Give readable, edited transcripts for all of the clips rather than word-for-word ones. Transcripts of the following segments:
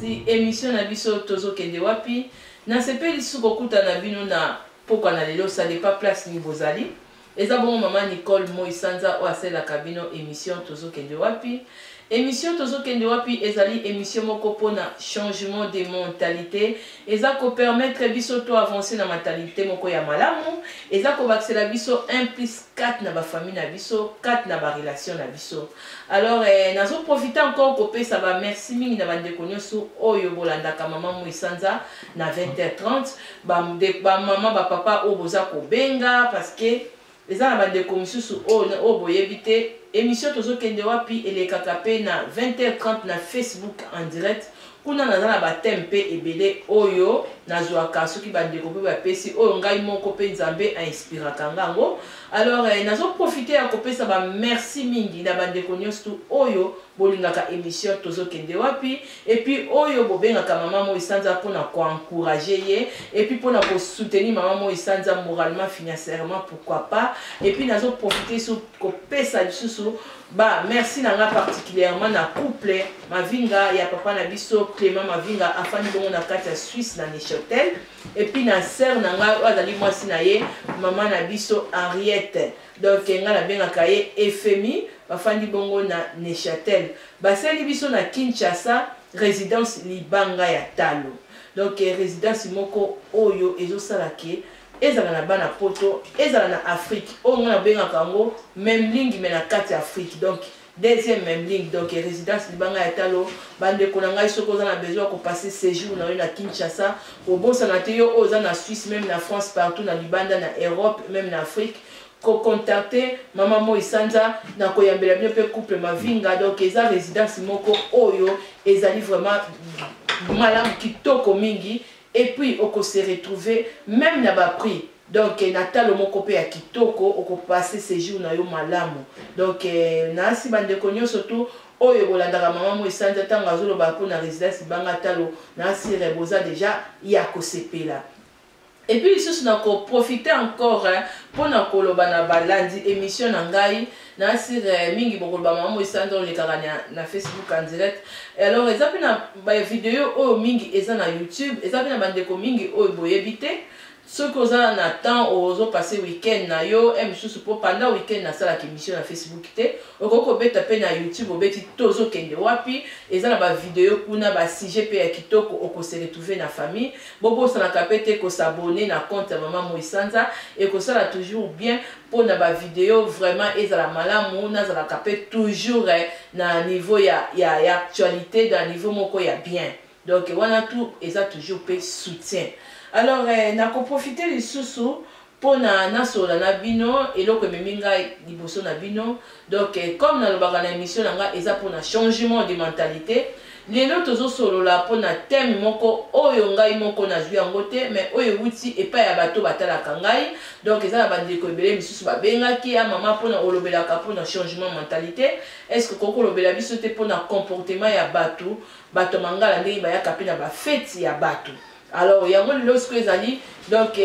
balandzi émission na biso tozokende wapi na sepeli suko kuta na bino na pokwa na lelo ça n'est pas place ni bozali eza bongo maman Nicole Moisanza o asela kabino émission tozokende wapi. Émission tozokende wapi ezali émission moko pona changement de mentalité eza ko permettre biso to avancer na mentalité moko ya malamu eza ko baxela biso 1+4 na ba famille na biso 4 na ba relation na biso. Alors nazo profiter encore ko pesa ba merci mingi na bande konyoso oyo bolandaka maman Moisanza na 20h30 ba maman ba papa o boza ko benga parce que les gens de commission au boyebite émission tozokende wapi elekaka pe na 20h30 na Facebook en direct kuna na ba tempe ebele oyo nazwaka soki bande ko ba pesi oyo ngai moko pe nzambe a inspira kangango. Alors nazo profiter ya kopesa ba merci mingi na bande konyosto oyo bolingaka émission tozokende wapi et puis oyo bobengaka maman Moisanza pona ko encourager ye et puis pona ko soutenir maman Moisanza moralement financièrement pourquoi pas et puis nazo profiter sur ko pesa lisusu ba merci nanga particulièrement na couple Mavinga ya papa na biso Clément Mavinga afani bongo na kati ya Suisse na Neuchâtel et puis na sœur nanga azali mwasi na ye maman na biso Henriette donc nga na bengaka ye FMI bafandi bongo na Neuchâtel baseli biso na Kinshasa résidence Libanga ya Talo donc résidence moko oyo ezosala ke ezala na bana poto ezala na Afrique o nga bengaka ngo même ligne mais na kati Afrique donc deuxième même ligne donc résidence Libanga ya Talo bande konanga soko za na besoin ko passer séjour na na Kinshasa au bon sanateyo oza na Suisse même na France partout na Libanda na Europe même na Afrique ko contacter maman Moisanza na koyambela bien pe couple Mavinga donc eza résidence moko oyo ezali vraiment malamu kitoko mingi et puis oko se retrouver même na ba prix donc natalo moko pe ya kitoko oko passer séjour na yo malamu donc na si bande konyo surtout oyo bolandaka maman Moisanza tango azoloba po na résidence Libanga Talo na si reboza déjà ya ko sepela. Et puis ici on a profité encore pour na koloba na balandi émission na ngai na sir mingi bokoloba maman Moisanza le karanya na Facebook en direct. Alors ezapi na ba vidéo o mingi eza na YouTube ezapi na bandeko mingi o boyebite ce que oza na temps ozo passer week-end na yo misusu po pendant week-end na sala émission na Facebook te okoko beta pe na YouTube obeti tozo kende wapi eza na ba vidéo kuna ba sujet pe ya kitoko oko se retrouver na famille bobo sana kapete ko s'abonner na compte ya maman Moisanza et ko sala toujours bien pour na ba vidéo vraiment ezala malamu na zala kapete toujours na niveau ya actualité dans niveau moko ya bien donc wana tout eza toujours pe soutien. Alors na ko profiter les sous pour na sola na bino eloko meminga liboso na bino donc comme na lobaka na émission nga eza pour na changement de mentalité lelo tozo solo la pour na thème moko oyo ngai moko na zwi yango te mais oyo wuti epa ya bato batala kangai donc eza na bande ko ebele misusu ba bengaki ya mama pour na olobelaka pour na changement mentalité est-ce que koko lobela biso te pour na comportement ya bato mangala ndenge ba ya kapi na ba fête ya bato. Alors, il y a un lorsque ezali donc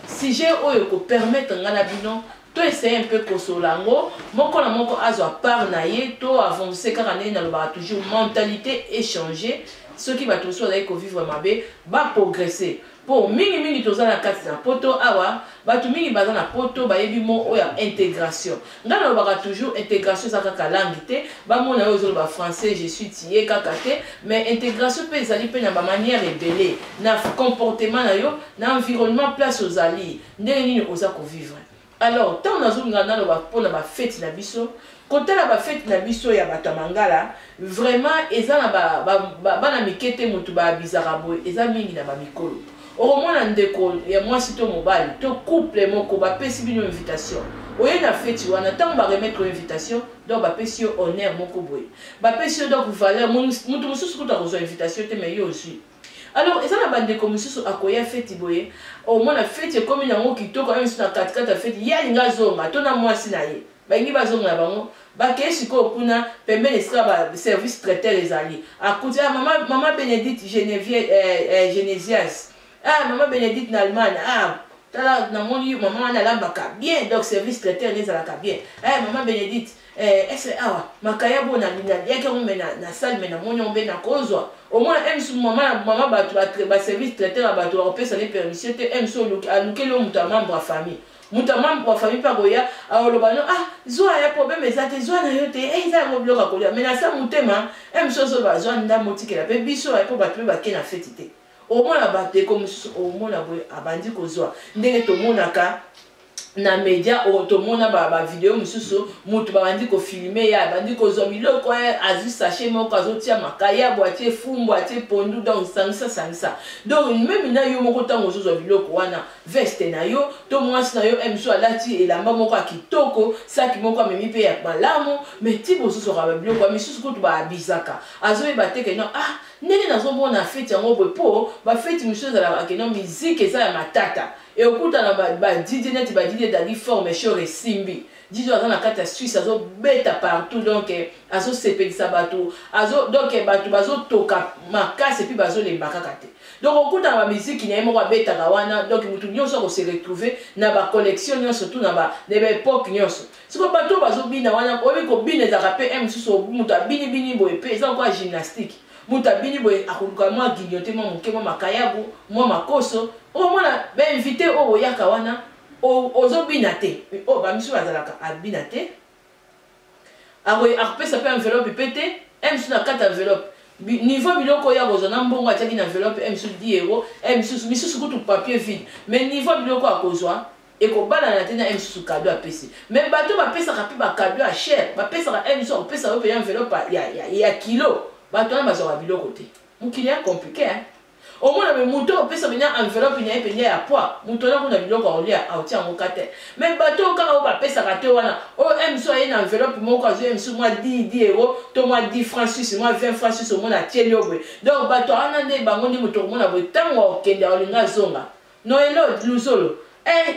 si j'ai oyo ko permettre ngana bino to essayer un peu kosolango moko na moko azo a part na ye to avancer car ane na loba toujours mentalité échanger ceux qui va tous aller ko vivre mabe ba progresser pour mingi tozana kati na poto awa batu mingi bazana poto ba yebi mo oya intégration ngana lobaka toujours intégration ça kaka langue te ba mona yo zo ba français je suis tié kaka te mais intégration pe ezali pe na ba manière ebele na comportement na yo na environnement place aux alliés ndenge nini oza ko vivre. Alors tant na zo ngana loba pona ba fête na biso côté la ba fête na biso ya batamangala vraiment ezana ba na mikete mutu ba bizarre boy eza mingi na ba mikolo oromona ndeko ya mwasi to mobali to couple moko ba pesi bino invitation oye na fête wana tant ba remettre invitation donc ba pesi yo honneur moko boy ba pesi yo donc valeur mutu mususu kuta ko invitation te mais yo aussi. Alors eza na bande ko mususu akoya fête boye au moins la fête comme na ngo kitoko même sur na 4 fête ya linga zonga to na mwasi na ye bangi bazonga bango bakesi ko kuna pembeni sera ba service traiteur les alliés akuti maman Bénédicte Genésias maman Bénédicte na Allemagne tala na moni maman na lambaka bien donc service traiteur les alaka bien maman Bénédicte ese awa makaya bona yake on na salle mena monyo mbe na kozwa au moins maman ba service traiteur bato ba pesa les permission te emso aluke le muta membre wa famille muta membre wa famille pa goya aloba no zwa ya problème ezate zwa na yote eza mo bloka kolia mais na sa mutema emso so ba zwa nda motikela pe biso ya po bato ba ke na fête te au moins la bato comme au moins la boy abandi kozwa ndenge to monaka na média otomona ba vidéo mususu mutu bandi ko filmer ya bandi ko zo biloko azu sachet moko azotia makaya boîtier fumbo atie pondu donc sansa donc même na yo moko tango zo biloko wana veste na yo to mwasi na yo emso alati elamba moko akitoko saki moko amemi pe ya malamu mais tibo zo ba biloko misusu kutu ba bizaka azo ba teke no ndenge nazomona fete yango boye po bafete misusu ezalaka keno miziki eza ya matata e okutana badidie neti badidie dali forme shore esimbi didie aza na kati ya Suisse azobeta partout donc azosepelisa bato donc bato bazotoka makasi epuis bazolemba kaka te donc okutana bamiziki na ye moko abetaka wana donc mutu nyonso akose retrouve na bacollection nyonso tu na baepoke nyonso siko bato bazobina wana oyebi kobina ezalaka mpe mosusu mutu abinibini boye mpe eza nkwa gymnastique mutu abini boye akoluka mwa guignote mwa moke mwa makayabu mwa makoso omona bainvite oyo oyaka wana ozobina te oyo bamisu bazalaka abina te akopesa mpe enveloppe mpe te misu na kati enveloppe niveau biloko oyo akozwa na mbongo atiaki na enveloppe misu 10 euro misusu kutu papier vide mais niveau biloko akozwa ekobalana te na misusu cadeau apesi mais bato bapesaka mpe bacadeau ya cher bapesaka misu akopesa oyo mpe enveloppe ya kilo bato wana bazwaka biloko te mokili ya compliqué omona me mutu opesa menya enveloppe na ye mpenza ya poids mutu wana kuna biloko aolia aotia yango ka te mais bato kaka oyo bapesaka te wana oyo misu aye na enveloppe moko azwi misu mwa 10 euro to mwa 10 francs suisse mwa 20 francs suisse omona atieli yo boye donc bato wana nde bango nde mutu okomona boye ntango okende aolinga azonga noelo lusolo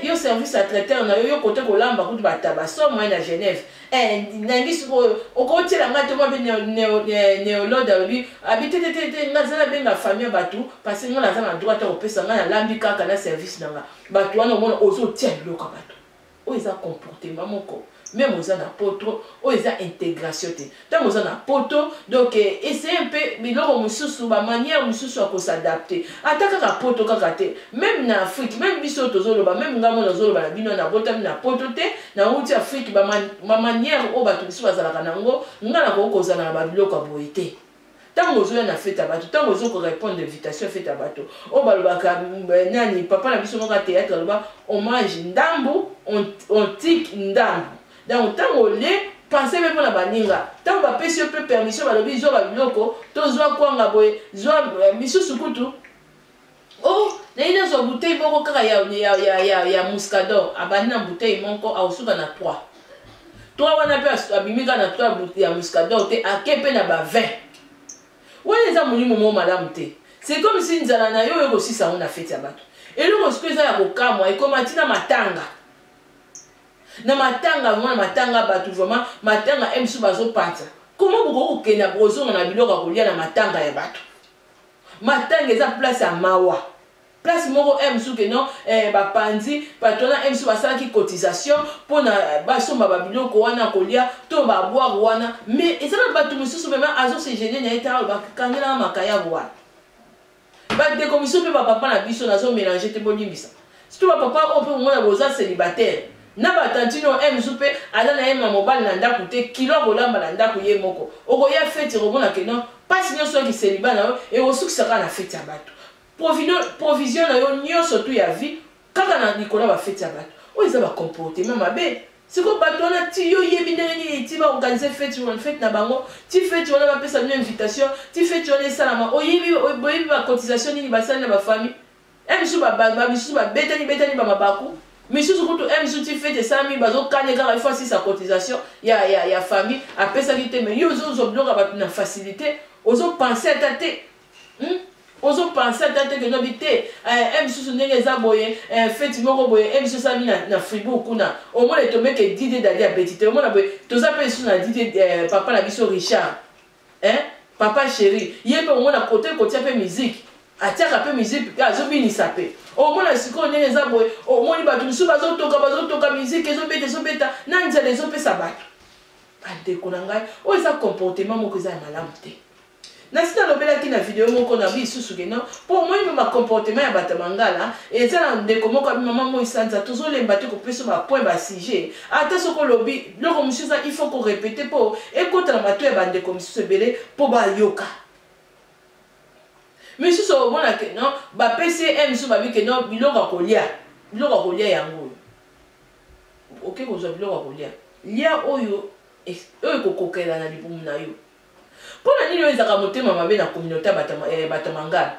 yo service à traiteur na yo kote kolamba kutu batabaso moi na Genève nangi siko okotiela nga te moi be néolode alobi habite te nga zala benga famille bato parce que nga naza na droit te kopesa nga na lambi kaka na service nanga bato wana omona ozotia biloko bato oyo eza comportement moko même oza na poto oyo eza intégration te ntango oza na poto donc essaye mpe biloko mosusu bamanière mosusu ya kosadapte ata kaka poto kaka te même na Afrique même biso tozoloba même nga mo nazoloba na bino nabotami na poto te nauti Afrique bamanière oyo bato biso bazalaka nango nga nakoki kozala na babiloko ya boye te ntango ozoya na fete ya bato ntango ozokorépondre invitation ya fete ya bato oyo balobaka nani papa na biso moko ya théâtre aloba hommage ndambu antique ndambu donc ntango olie pense mpe mpona baninga ntango bapesi yo mpe permission balobi zwa babiloko to zwa kwanga boye zwa misusu kutu nayi nazwa bouteille moko kaka ya muscador abandi na bouteille moko aosuka na 3 wana mpe abimi kaka na 3 ya muscador te ake mpe na ba20 wana eza molimo moko malamu te c'est comme si nzala na yo ekosisa yango na fete ya bato eloko siko eza ya kokamwa ekoma ntina matanga na matanga vraiment matanga bato vraiment matanga misu bazopata comment bokoki kokenda bozonga na biloko ya kolia na matanga ya bato matanga eza place ya mawa place moko misu ke non bapanzi bato wana misu basalaki cotisation mpona basomba babiloko wana kolia to baboire wana mais eza na bato mosusu mema azosegene na ye ta bakangelaka makayabo wana bandeko misu mpe bapapa na biso nazomélange te bolimbisa surtout bapapa oyo mpe omona boza célibataire na batantino misu mpe aza na ye ma mobali na ndako te kilo akolamba na ndako ye moko okoya fete komona ke non mpasi nyonso oki célibat na yo ekosukisaka na fete ya bato provision na yo nyonso tu ya vie kaka na likolo ya bafete ya bato oyo eza bacomportement mabe siko bato wana ti yo yebi ndenge nini ti baorganize fete na bango ti fete wana bapesa bino invitation ti fete wana esalama oyebi bacotisation nini basali na bafamille misusu babetani bamabaku misusu kutu misusu ti fete esalami bazokane kaka ifo asisa cotisation ya famille apesaki te mais yo ozozwa biloko bato na facilité ozopense ata te ozopense ata te ke nobi te misusu ndenge eza boye fete moko boye misusu esalami na Fribourg kuna omona etomeke didie dali abeti te omona boye toza mpe lisusu na didie papa na biso Richard papa chéri ye mpe omona kote kotia mpe musique atiaka mpe musique azobinisa mpe omona sikoyo ndenge eza boye omoni bato misusu bazotoka musique ezobeta na nzela ezopesa bato bandeko na ngai oyo eza comportement moko eza ya malamu te. Nasi nalobelaki na video moko na bisusu ke non pour moi ma comportement ya bato mangala eza na ndeko moko abi mama moi sanza tozolemba te kopesa ba point ba sujet ata soko lobi loko musuza il faut qu'on répéter pour ekota na bato ya bandeko mususu ebele po ba yoka misusu obona ke non ba PCM mususu babi ke non biloko kolia yango ok kozwa biloko kolia lia oyo kokokela na libumu na yo. Pour la nini ezaka motema mabe na communauté bato mangala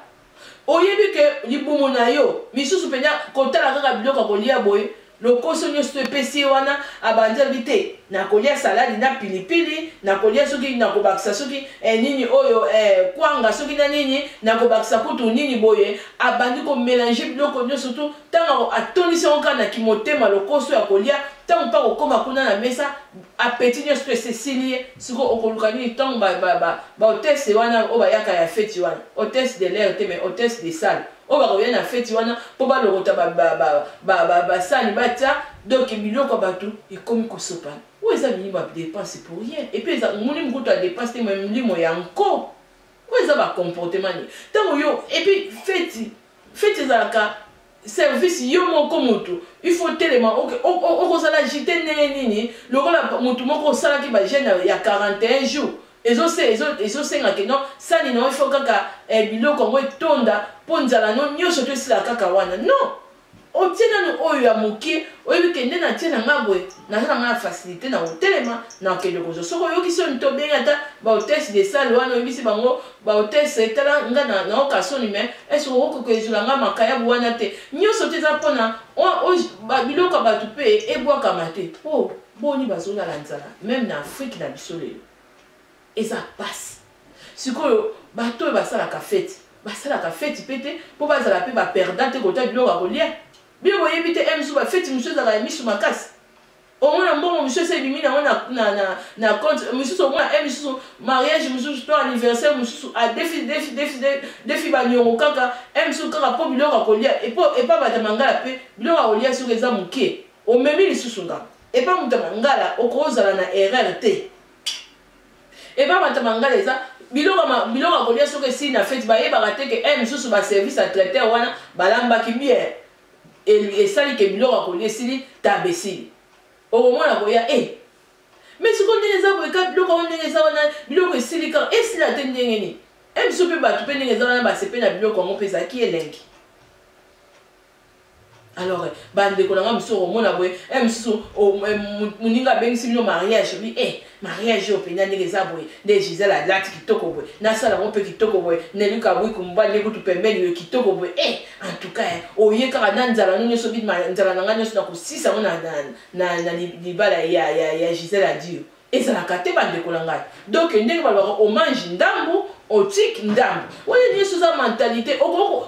oyebi ke libumu na yo misusu penya kotala kaka biloko kolia boye lokoso nyonso epesi wana abandi bite na kolia salade na pilipili na kolia soki na kobakisa soki nini oyo kwanga soki na nini na kobakisa kutu nini boye abandi ko mélanger biloko nyonso tu tanga atonisi onka na kimotema lokoso ya kolia tango pa kokoma kuna na mesa appétit nyonso esesilie siko okoluka nini tango ba hôtesse wana o bayaka ya fête wana hôtesse de l'air te mais hôtesse de salle o bakoya na fête wana po balokota basani batia donc biloko bato ekomi kosopana oyo eza milimo ya dépense pour rien et puis moni mokutu ya dépense te milimo ya nko oyo eza bacomportement ni ntango yo et puis fête ezalaka service yo moko moto il faut telema okozala jite ndenge nini lokola motu moko osalaki bagene ya 41 jours ezosenga ke non sani na il faut kaka biloko yango etonda mpo nzala no nyonso to esila kaka wana non otie nanu oyo ya moke oyebi ke nde na tie na nga boye naza na nga na facilité na kotelema na okende kozwa soki oyokisi oyo tobengi ata bahotesse de salle wana oyebisi bango bahotesse etala nga na okasoni me eske okokoko ezula nga makayabu wana te nyonso te eza mpona biloko ya bato mpe ebwakama te mpo boni bazolala nzala meme na afrike na biso lelo eza pasi sikoyo bato oyo basalaka fete mpe te mpo bazala mpe baperdant te kota biloko ya kolia biloko oyebi te misu bafeti mosusu ezalaka misu makasi omona mbongo mosusu ese ebimi nango na compte mosusu omona misusu mariage mosusu to anniversaire mosusu adefi baniongo kaka mosusu kaka mpo biloko ya kolia epa bata mangala mpe biloko ya kolia soki eza moke omemi lisusu ngamba epa moto mangala okozala na erreur te epa bata mangala eza biloko ya kolia soki esili na fete bayebaka te ke mosusu baservice ya traiteur wana balambaki bien esali ke biloko ya kolia esili tabesili okomona koya mais siko ndenge eza boyeka biloko wana ndenge eza wana biloko esili kaka esila te ndenge nini biso mpe bato mpe ndenge eza wana basepe na biloko yango mpe ezalaki elengi. Alors bandeko na nga mosusu okomona boye mosusu moninga abengisi bino mariage obi mariage oyo mpenza ndenge eza boye nde Gisele alati kitoko boye nasala yango mpe kitoko boye neluka bwiku mobali nekutu pembeni oyo kitoko boye en tout cas oye kaka na nzala no nyonso bidi nzala na nga nyonso na kosisa yango na libala ya Gisele adio ezalaka te bandeko na ngai donc ndenge balobaka omange ndambu otiki ndambu wana nyonso eza mentalité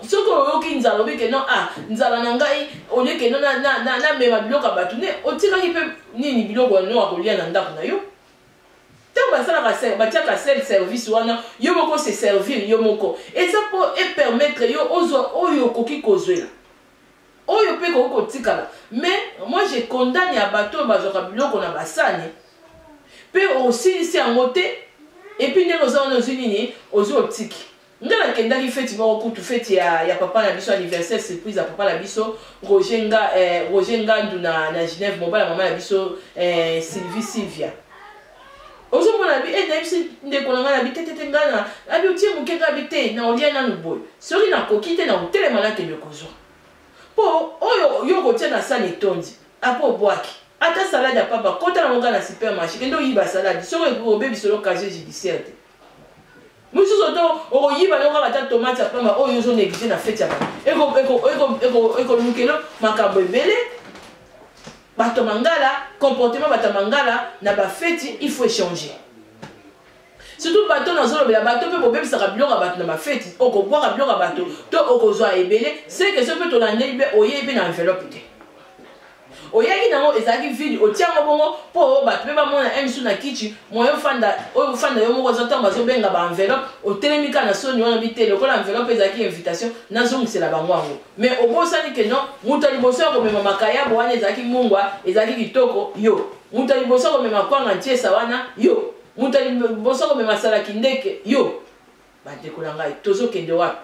soki oyoki nzala obike non nzala na ngai olieke no namema biloko ya bato ne otikaki mpe nini biloko no akolia na ndako na yo ntango basalaka batiaka sel service wana yo moko se servir yo moko eza mpo epermettre yo ozwa oyo okoki kozwela oyo mpe koki kotikala mais moi je condamne ya bato oyo bazwaka biloko na basani mpe osilisi yango te epuis ndenge oza wana ozwi nini ozwi otiki nde nakendaki feti moko kutu feti ya papa na biso anniversaire surprise ya papa na biso Roger Ngandu na Genève mobala mama na biso Sylvia ozomona bi nayebisi ndeko na ngai na bi tetete ngana abi otie moke nga bi te na olia nanu boye soki nakoki te na otelema nakende kozwa mpo oyo yo kotia na sani etondi apo obwaki ata salade ya papa kota na monga na supermarché kende oyiba salade soki obebiso l'occasion judiciaire te mosusu to okoyiba loko kaka ata tomate ya pamba oyo ozonéglige na fete ya bato ekolukelo makambo ebele bato mangala comportement bato mangala na bafeti il faut échanger surtout bato nazolobela bato mpe bobebisaka biloko ya bato na bafeti okobwaka biloko ya bato to okozwa ebele c'est que so mpe tolandeli mpe oyei mpe na enveloppe te oyaki nango ezalaki vide otiango bongo mpo bato mpe bamona misu na kichi moyo ofanda yo moko oza ntango bazobenga baenveloppe otelemi kaka na soni wana bite lokola enveloppe ezalaki invitation nazongisela bango yango mais obosani ke non moto ya liboso ya komema makayabo wana ezalaki mungwa ezalaki kitoko yo muta liboso ko mema kwanga ntiesa wana yo muta liboso ko mema sala kindeke yo bandeko na ngai tozo kende wapi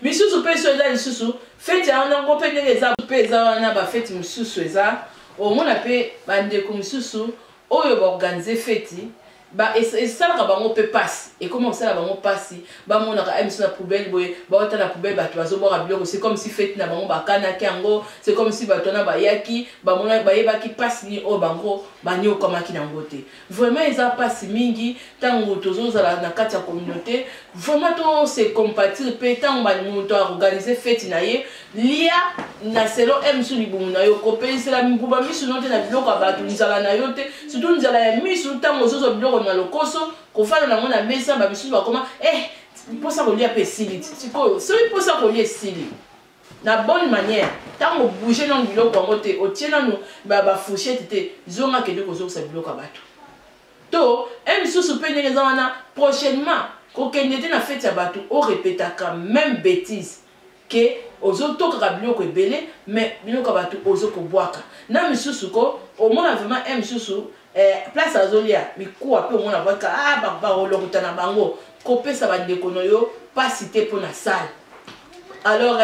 misusu pe so eza lisusu fete wana ngo pe ndenge eza pe eza wana ba fete misusu eza omona pe bandeko misusu oyo ba organiser fete ba esalaka bango pe pasi et comment ça bango pasi ba monaka emiso na poubelle boye ba ota na poubelle bato bazobora biloko c'est comme si fete na bango bakanaki yango c'est comme si bato na bayaki ba mona bayebaki pasi ni o bango banyo komaki na ngote vraiment eza pasi mingi tango tozozala na kati ya communauté vraiment to c'est compatir pe tango ba moto a organiser fete na ye lia na selo emiso libumu na yo kopesela mikuba misu note na biloko bato nzala na yo te surtout nzala ya misu tango zozo biloko na lokoso kofana na mona mesa ba bisu ba koma posa ko lia pe sili sikoyo so posa ko lia sili na bonne manière tango bouger non biloko ngote otiena no ba fourchette te zonga ke de ko zo sa biloko bato to misusu pe ndenge wana prochainement ko kendete na fête ya bato o répétaka même bêtise que ozotoka biloko ebele mais biloko bato ozoko boaka na misusu ko au moins vraiment misusu place azolia mikuwa pe omona bwaka ba olokota na bango kopesa bandeko noyo pas cité pour na salle alors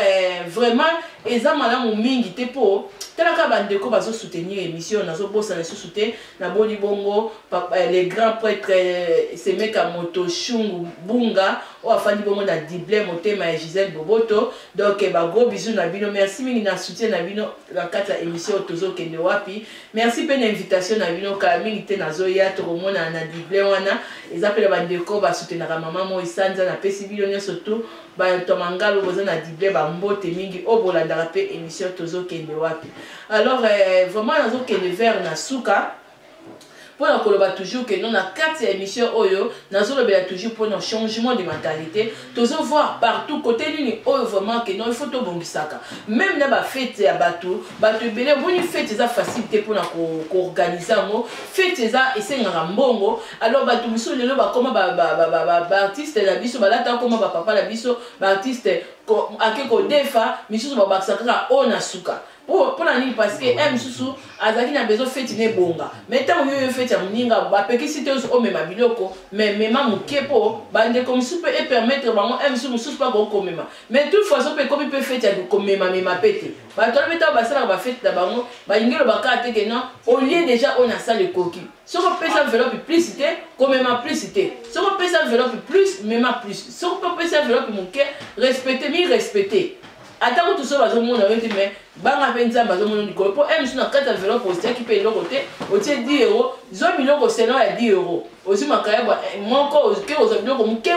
vraiment eza malamu mingi te po talaka bandeko bazo soutenir émission nazo bossa na soutenir na boli bongo les grands prêtres Semeka Moto Shungu Bunga o afandi bongo na Dible Motema et Gisèle Boboto donc ba gros bisous na bino merci mingi na soutien na bino la kata émission tozo kende wapi merci pe na invitation na bino ka mingi te nazo ya to mona na Dible wana ezapela bandeko ba soutenir maman mo isanza na pesi bino surtout ba tomangalo boza na Dible ba mbote mingi o bolanda pe émission tozo kende wapi alors vraiment nazo kende vers na suka pour la koloba toujours que non na quatre émissions oyo nazo lobela toujours pour un changement de mentalité tozo voir partout côté nini oyo vraiment que non il faut to bongisaka même na ba fête ya bato belé boni fête za facilité pour na ko organiser mo fête za esengaka mbongo alors bato biso lelo ba koma ba artiste la biso balata koma ba papa la biso ba artiste akeko defa misusu ba baksaka ona suka pour la nuit parce que misusu azaki na besoin fête ne bonga mais tant yo fête ya muninga ba pekisi te o mema biloko mais mema mukepo bande comme si peut permettre bango misusu pas ko mema mais toute façon peut comme peut fête ya ko mema pete ba to beta ba sala ba fête da bango ba ingelo ba ka te que non au lieu déjà on a ça le coquille si on peut ça enveloppe publicité comme mema publicité si on peut ça enveloppe plus mema plus si on peut ça enveloppe muke respecter mi respecter atako tout ça bazo mona wete mais banga penza bazo mona nikolo po msu na kata enveloppe aussi qui paye loko te o tie 10 €, zo miloko sena ya 10 €. Aussi makaya ba moko ke ozo biloko muke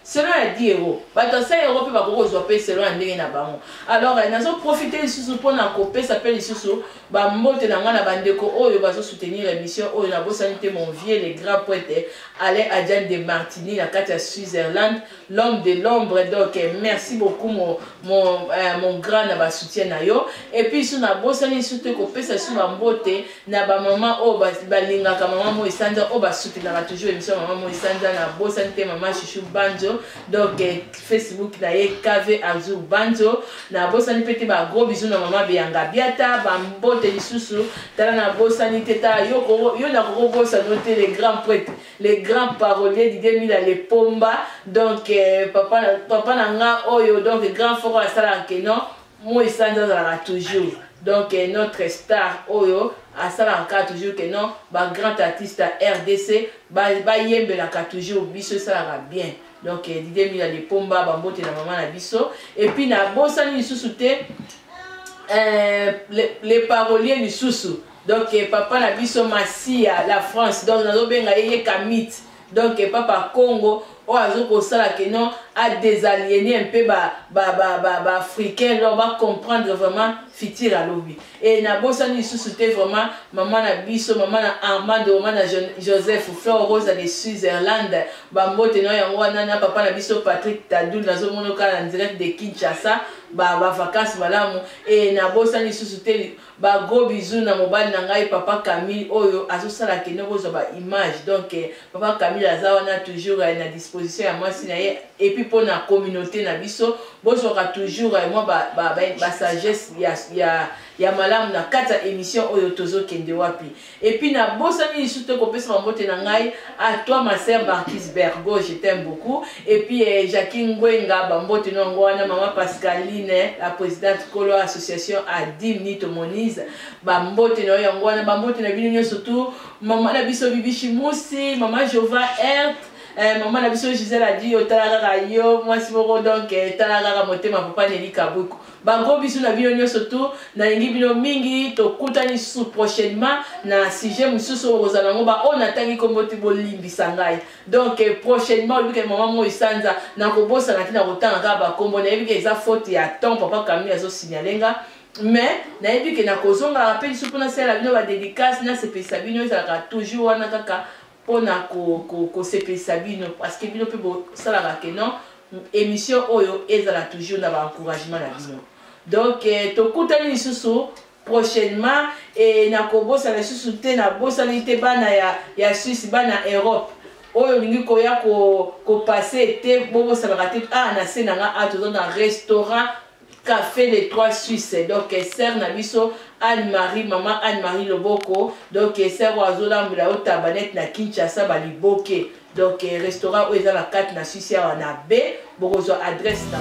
sena ya 10 €. Bato 5 € pe bakoko zo pe selo ya ndenge na bango. Alors nazo profiter lisusu pona ko pesa pe lisusu ba mbote na ngana bandeko oyo bazo soutenir l'émission oyo na bosanité mon vieux les grands poètes Alain Adjan de Martini la kata Switzerland l'homme de l'ombre donc merci beaucoup mon grand na ba soutien na yo et puis sur na bosani surtout ko pesa sur ba mbote na ba maman o ba lingaka maman mo isanza o ba soutenir toujours émission maman mo isanza na bosanité maman Chouchou Banjo donc Facebook na ye KV Azur Banjo na bosani pete ba gros bisous na maman Bianga Biata ba mbote lisusu tala na bosani teta yo na ko bosa noter les grands prêtres les grands paroliers d'idée mila les pomba donc papa nanga oyo donc grand fort à sala kenon moi isanza za toujours donc notre star oyo à sala toujours que non ba grand artiste RDC ba yembela toujours biso sala bien donc d'idée mila les pomba ba mbote na maman na biso et puis na bosani lisusu te les paroliers lisusu donc papa na biso Masia la France donc nazo benga yeye Kamit donc papa Congo o azoko sala que non a désaliéner un peu ba africain on va comprendre vraiment fitir à lobby et na bosani susute vraiment maman na biso maman na Armando maman na Joseph Fleur Rose de Switzerland ba mbote no yango wana na papa na biso Patrick Tadoul nazo monoka en direct de Kinshasa ba vacances malamu et na bosani susute ba gros bisous na mobile na ngai papa Camille oyo azosala kene kozwa ba image donc papa Camille azawana toujours na disposition ya mwasi na ye et puis pour na communauté na biso bozoka toujours moi ba sagesse ya malamu na kata émission oyo tozo kende wapi et puis na bosani susute ko pesa mbote na ngai à toi ma sœur Marquise Bergo je t'aime beaucoup et puis Jackie Ngwenga bambote no ngwana maman Pascaline la présidente Kolo association à 10 minutes Monize bambote no ngwana bambote na bino surtout maman na biso Bibichi Musi maman Jova Ert maman na biso Gisèle a dit otala yo moi si moko donc tala motema papa Nelly Kabuku bango biso na bino surtout na ngi bino mingi to kutani sous prochainement na sujet mususu ozala ngoba on atangi kombo tibo limbisa ngai donc prochainement bike maman mo isanza na kobosa na tina kotanga ba kombo na bike eza faute ya temps papa Camille azo signalenga mais na bike na kozonga rappel sous pour na sala bino ba dédicace na sepesa bino ezala toujours wana kaka pona ko sepesa bino parce que bino pe bo sala ke non émission oyo ezala toujours na ba encouragement na bino donc tokutani lisusu prochainement et na kobosa na susu te na bosani te bana ya Suisse bana Europe oyo lingi koya ko passer te bobo salaka te na senanga atozo na restaurant Café les Trois Suisses donc sœur na biso Anne-Marie maman Anne-Marie Loboko donc sœur oazola mbula otabanet na Kinshasa baliboke donc restaurant oyo eza na 4 na Suisse ya na B bokozwa adresse na